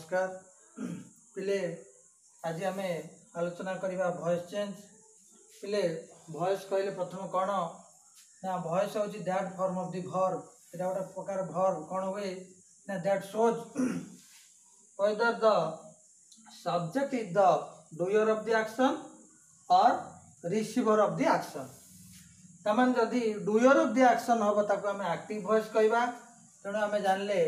नमस्कार पिले आज आम आलोचना करवा वॉइस चेंज पिले वॉइस कहले प्रथम कौन ना वॉइस हूँ that form of the verb एटा गोटे प्रकार वर्ब कौन हुए ना that shows whether the subject is the doer of the action or receiver of the action तमान जदि doer of the action हम ताको आम एक्टिव वॉइस कहवा तेणु आम जानले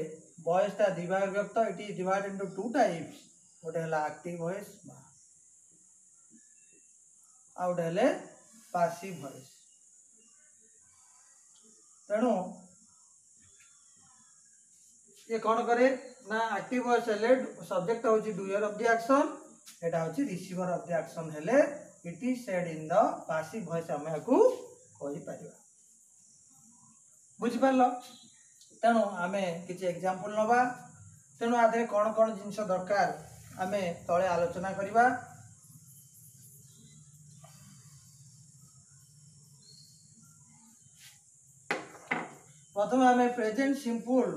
वॉइस टा दिभाग व्यक्त it is divided into two types गोटे हला एक्टिव वॉइस आ गोटे हले पैसिव वॉइस तेणु ये कौन करे ना एक्टिव वॉइस हेले सब्जेक्ट होची डूयर ऑफ द एक्शन एटा होची रिसीवर ऑफ द एक्शन हेले it is said in the passive voice हम याकू कहि परिबा बुझि पारलो तेणु आमे किछि एग्जांपल नबा तेणु आधे कौन कौन जिनस दरकार आमे तळे आलोचना करिबा प्रथम आमे प्रेजेंट सिंपल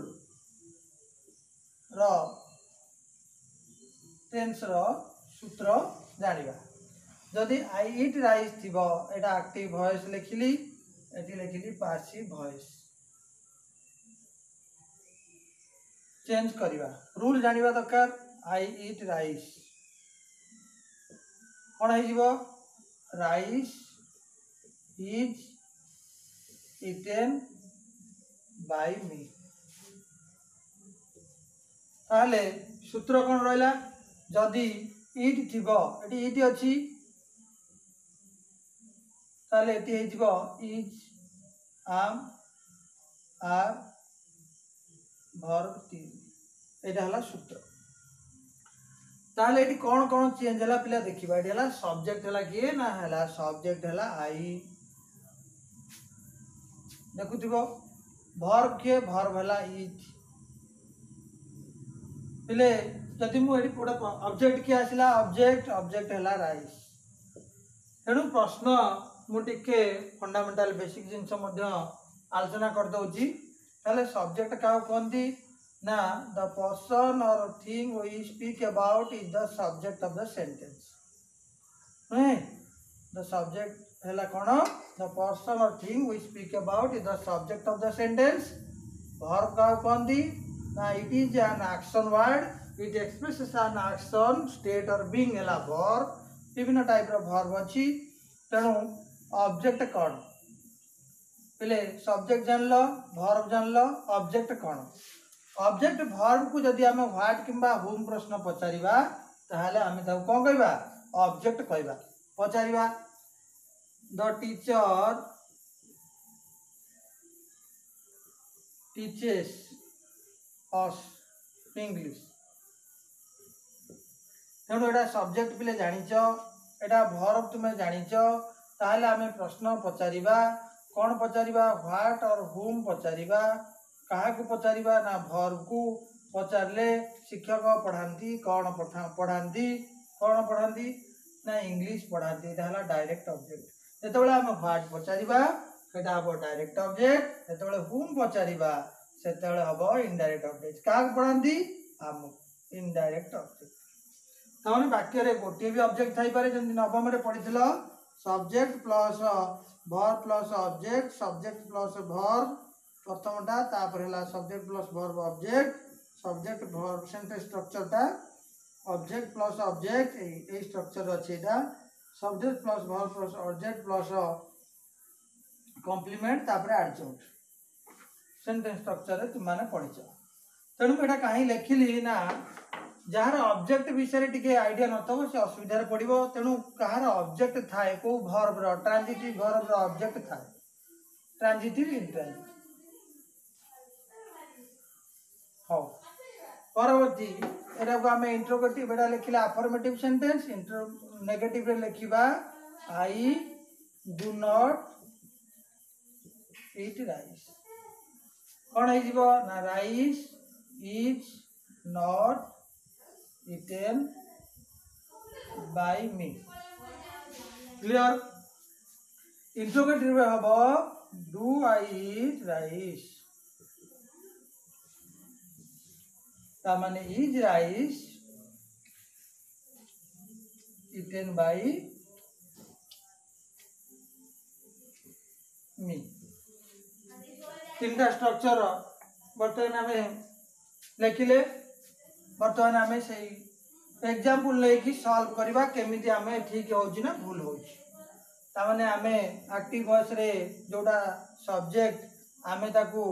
रो टेंस रो सूत्र जानिबा जदि आई इट राइस थिबो एटा एक्टिव वॉइस लिखिली एटी लिखिली पैसिव वॉइस चेंज करिबा रूल जानिबा दरकार आई इट राइस कोन है जीवो rice is eaten by me ताले सूत्र कौन रहा जदि इट थिबो एटी इट अछि ताले एटी हेजिबो इज आम आर वर्ब तीन एटा हला सूत्र ताले एटी कौन कौन चेंज हला पिला देखिबा एटी हला सब्जेक्ट हला किए ना हला सब्जेक्ट हला आई देखुथिबो वर्ब किए वर्ब हला इज पिले जदि मु एटी गोटे ऑब्जेक्ट किए आसिला ऑब्जेक्ट ऑब्जेक्ट हला राइस तेणु प्रश्न मु टिके फंडामेंटल बेसिक जिनस मध्य आलोचना कर दउची ताले सब्जेक्ट का कहंती ना the person or thing we speak about is the subject of the sentence नहीं द सब्जेक्ट हैला कोन the person or thing we speak about is the subject of the sentence verb का कहंती ना it is an action word it expresses an action state or being हैला verb विभिन्न type रो verb अछि तेणु ऑब्जेक्ट कोन पहले सब्जेक्ट जानलो वर्ब जानलो ऑब्जेक्ट कोन ऑब्जेक्ट वर्ब को जदि आमे व्हाट किंबा होम प्रश्न पचारिबा ताहाले आमे ताको कोन कहबा ऑब्जेक्ट कहबा पचारिबा the teacher teaches us English तेणु एटा सब्जेक्ट पिले जानिच एटा वर्ब तुमे जानिच ताहाले आमे प्रश्न पचारिबा कौन पचारिबा व्हाट और होम पचारिबा कहा को पचारिबा ना वर्ब को पचारले शिक्षक पढ़ाती कौन पढ़ाती कौन पढ़ाती ना इंग्लिश पढ़ाती एटा हला डायरेक्ट ऑब्जेक्ट जेतेबेले आमे व्हाट पचारिबा सेटा हबो डायरेक्ट ऑब्जेक्ट जेतेबेले होम पचारिबा सेतेबेले हबो इनडायरेक्ट ऑब्जेक्ट कहा पढ़ाती आम इनडायरेक्ट ऑब्जेक्ट ताने वाक्य रे गोटे भी ऑब्जेक्ट थाई पारे जंती नवम रे पढिथिलो subject plus verb plus object subject plus verb प्रथमटा तापर हला subject plus verb subject verb sentence structure टा ऑब्जेक्ट प्लस ऑब्जेक्ट ए स्ट्रक्चर अछि एटा subject plus verb plus object plus complement तापर एडजंक्ट सेंटेंस स्ट्रक्चर रे तुम माने पढिछ तेणु एटा काहे लेखिली ना जार ऑब्जेक्ट विषय टिके आइडिया नथबो से असुविधा रे पड़िबो तेणु कहार ऑब्जेक्ट थाए को वर्ब रो ट्रांजिटिव वर्ब रो ऑब्जेक्ट थाए ट्रांजिटिव इंट्रांजिटिव हो परवर्ती एटा को हमें इंट्रोगेटिव एटा लिखिला अफर्मेटिव सेंटेंस नेगेटिव रे लिखिबा I do not eat rice कोन है जीवो ना rice is not eaten by me clear interrogative हबो डू आई ईट राइस ता माने is rice eaten by me। तीनटा स्ट्रक्चर बर्तमान आम लिखिले बर्तमान आम से एग्जांपल लेकिन सॉल्व करवा केमी आम ठीक हो भूल हो आम एक्टिव वॉइस रे जोड़ा सब्जेक्ट आम ताकू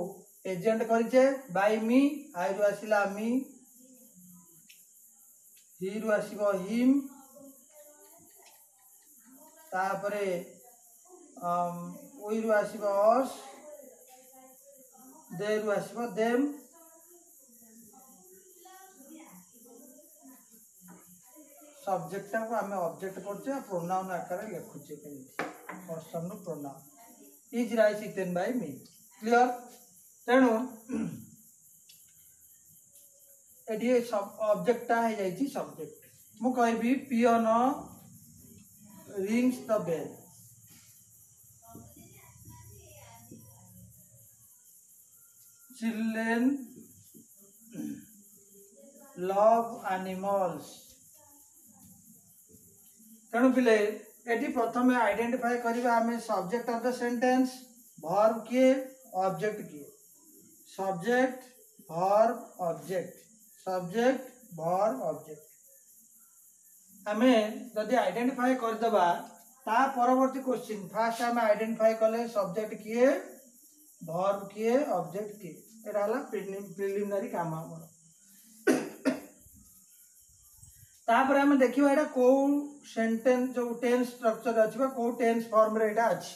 एजेंट करिचे बाय मी आई रु आसिला मी ही रु आसीबो हिम तापरे वी रु आसीबो अस दे रु आसीबो देम सब्जेक्ट को आम ऑब्जेक्ट करछे प्रोनाउन आकार लिखुचे केमिति पर्सन नो pronoun is rice eaten by me clear तेणु एटी सब ऑब्जेक्ट ता है जाईची सब्जेक्ट मु कहबी peon rings the bell children love animals तेणु पिले एटी प्रथम आइडेंटिफाई करबा आमे subject of the sentence verb किए ऑब्जेक्ट किए subject verb object subject verb object आमे जदि आइडेंटिफाई कर दबा ता परवर्ती क्वेश्चन फास्ट आमे आइडेंटिफाई कले सब्जेक्ट किए वर्ब किए ऑब्जेक्ट किए एटा हला प्रिलिमिनरी काम हमर तापर आमे देखिबा एटा को सेंटेंस जो टेंस स्ट्रक्चर अछि को टेंस फॉर्म रे एटा अछि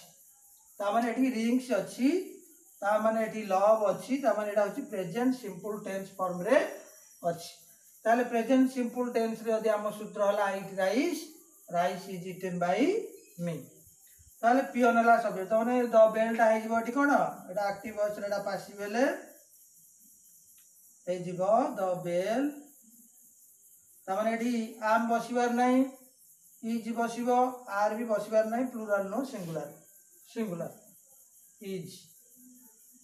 ता माने एठी रिंग्स अछि ता माने एठी लव अछि ता माने एटा अछि प्रेजेंट सिंपल टेंस फॉर्म रे अछि ताले प्रेजेंट सिंपल टेंस रे यदि हम सूत्र हला eat rice rice is eaten by me ताले पियोन हला सब्जेक्ट ता माने द बेल टा हे जिवो एठी कोन एटा एक्टिव वॉइस रे एटा पासिव हेले हे जिवो द बेल तामाने एठी आम बसिबार नहीं इज बसिबो आर भी बसिबार नहीं प्लूरल नो सिंगुलर सिंगुलर इज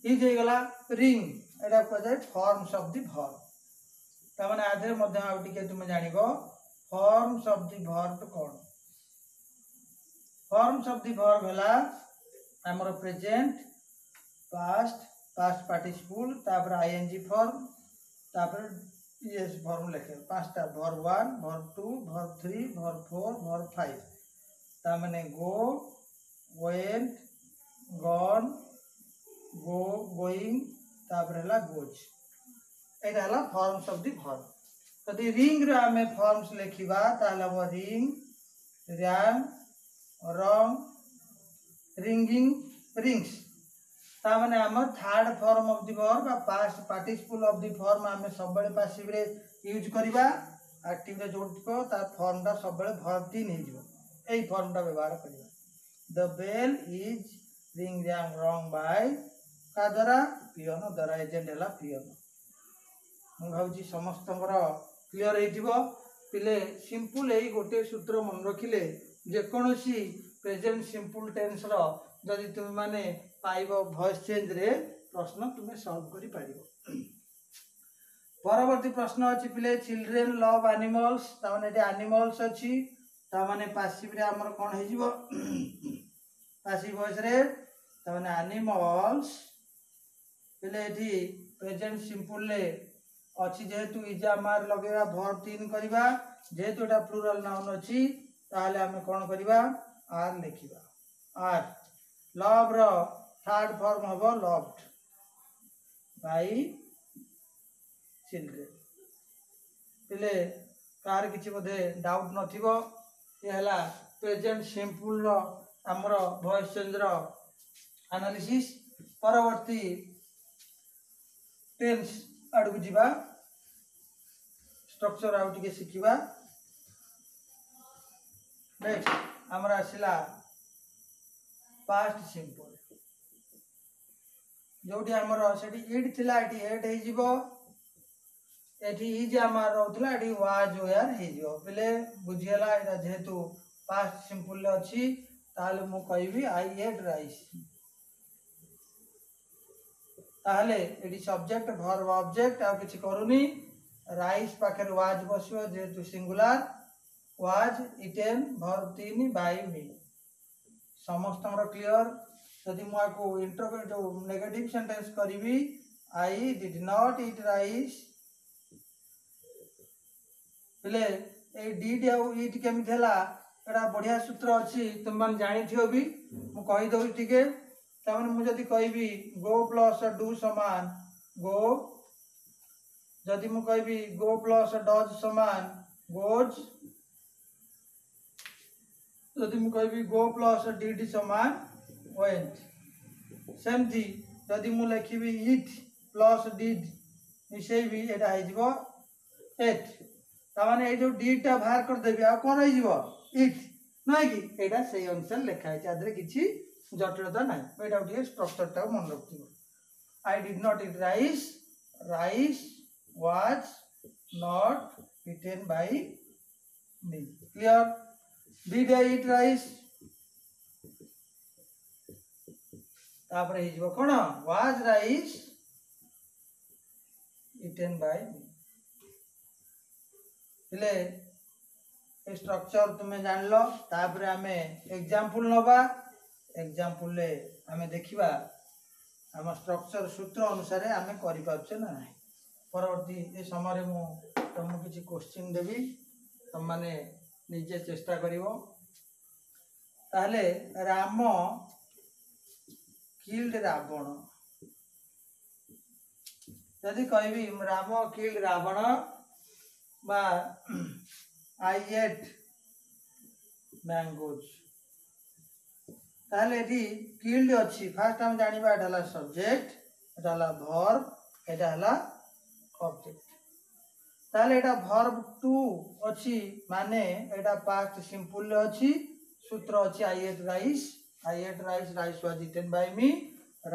हे गला रिंग एटा को जाय फॉर्म्स ऑफ द वर्ब तामाने आधे मध्य आ टिके तुमे जानिबो फॉर्म्स ऑफ द वर्ब कोन फॉर्म्स ऑफ द वर्ब हला हमर प्रेजेंट पास्ट पास्ट पार्टिसिपल तापर आईएनजी फॉर्म तापर yes फॉर्म लिखे पांचटा verb 1 verb 2 verb 3 verb 4 verb 5 ता माने go went gone go going तापर हला गोज एटा हला फॉर्म्स ऑफ द वर्ब यदि रिंग रे हमें फॉर्म्स लिखिबा ताला वो ring rang rung ringing rings ता माने हमर third form of the verb आ past participle of the form हमें सब बेले पासिव रे यूज करिबा एक्टिव रे जोडको ता फॉर्म ता सब बेले वर्ब 3 हे जिवो एई फॉर्म ता व्यवहार करिबा the bell is ring rang rung by का द्वारा पियोन द्वारा एजेंट हला पियोन मु भाउची समस्तଙ୍କର क्लियर हे जिवो पिले सिंपल एई गोटे सूत्र मन रखिले जे कोनोसी प्रेजेंट सिंपल टेंस रो जदि तुम माने पाइबो वॉइस चेंज रे प्रश्न तुमे सॉल्व करि पारिबो परवर्ती प्रश्न अछि पिले चिल्ड्रेन लव एनिमल्स ता माने एटे एनिमल्स अछि ता माने पासिव रे हमर कोन हे जिवो पासिव वॉइस रे ता माने एनिमल्स पिले एठी प्रेजेंट सिंपल ले अछि जेहेतु इजा मार लगेबा वर्ब 3 करिबा जेहेतु एटा प्लूरल नाउन अछि ताले हमें कोन करिबा आर लिखिबा आर लव रो थर्ड फॉर्म हबो लव्ड बाय चिल्ड्रेन पिले कार किछि बधे डाउट नथिबो ये हला प्रेजेंट सिंपल रो हमरो वॉइस चेंज रो एनालिसिस परवर्ती टेंस आडू जिबा स्ट्रक्चर आउट के सिखिबा नेक्स्ट हमरा आसिला पास्ट सिंपल जोटी हमर सेठी इड थिला एठी एट हे जिवो एठी इज हमर रहउतला एठी वाज वेयर हे जिवो पले बुझियला एटा जेहेतु पास्ट सिंपल ले अछि ताले मु कहबी आई एट राइस ताले एठी सब्जेक्ट वर्ब ऑब्जेक्ट आ किछि करूनी राइस पाखे वाज बसियो जेहेतु singular was eaten verb 3 by me समस्त क्लियर। यदि मुझे इंटर जो नेगेटिव सेंटेंस करी I did not eat rice बोले ए डिड आउ ईट केमी थेला एटा बढ़िया सूत्र अच्छी तुम मैंने जानी भी मुझे कहीदे टिके तमें मुझे कहबी गो प्लस डू समान गो जदि मु कहबी गो प्लस डज समान गोज जदि मु कहबी गो प्लस डिड समान वेंट सेमती जदि मु लिखी इट प्लस डिड मिसेबी एटा हो एट ताने ये जो डिटा बाहर करदेवी आ कौन हो इट नहीं कि एटा से अनुसार लिखाई आदि किसी जटिलता ना ये स्ट्रक्चर मन रख आई did not it rice rice was not eaten by me clear did I eat rice तापर हिजो कोन was rice eaten by me ले ए स्ट्रक्चर तुमे जान लो तापर हमें एग्जांपल नबा एग्जांपल ले हमें देखिबा हम स्ट्रक्चर सूत्र अनुसार हमें करि पाछे ना नहीं परवर्ती ए समय मु तुमको किसी क्वेश्चन देवी तुम माने निजे चेष्टा करिवो ताहले राम किल्ड रावण यदि कहबी राम किल्ड रावण बा आई एट मैंगोज ताहले एटी किल्ड अछि फास्ट हम जानिबा एटा हला सब्जेक्ट एटा हला वर्ब एटा हला ऑब्जेक्ट ताले एटा वर्ब टू अछि माने एटा पास्ट सिंपल अछि सूत्र अछि I ate rice rice was eaten by me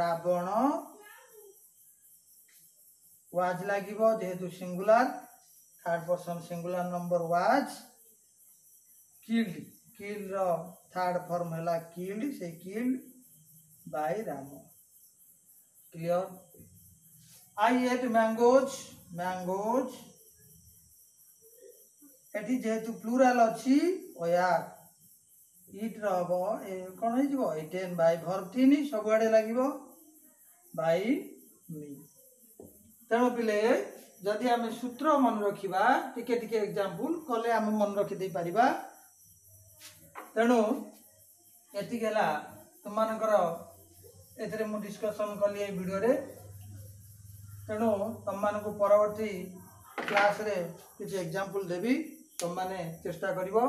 Ravan was लागिवो जेहेतु singular third person singular number was killed kill रो थर्ड फॉर्म हला किल्ड से killed by Ram clear I ate mangoes एटी जेहेतु प्लूराल अच्छी इट रहो कौन हो इटेन बाय वर्ब 3 सब आड़े लगे बाय मी तेणु पिले जदि आम सूत्र मन रखा टिके टिके एग्जांपल कले आम मन रखी दे पारिबा तेणु एतिक तुम एथरे मु डिस्कशन कली ए वीडियो रे तेणु तुम मान परवर्ती क्लास रे किसी एग्जांपल देवी तुम माने चेष्टा करिवो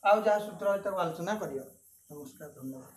आउ जहाँ सूत्र आलोचना करियो। नमस्कार धन्यवाद।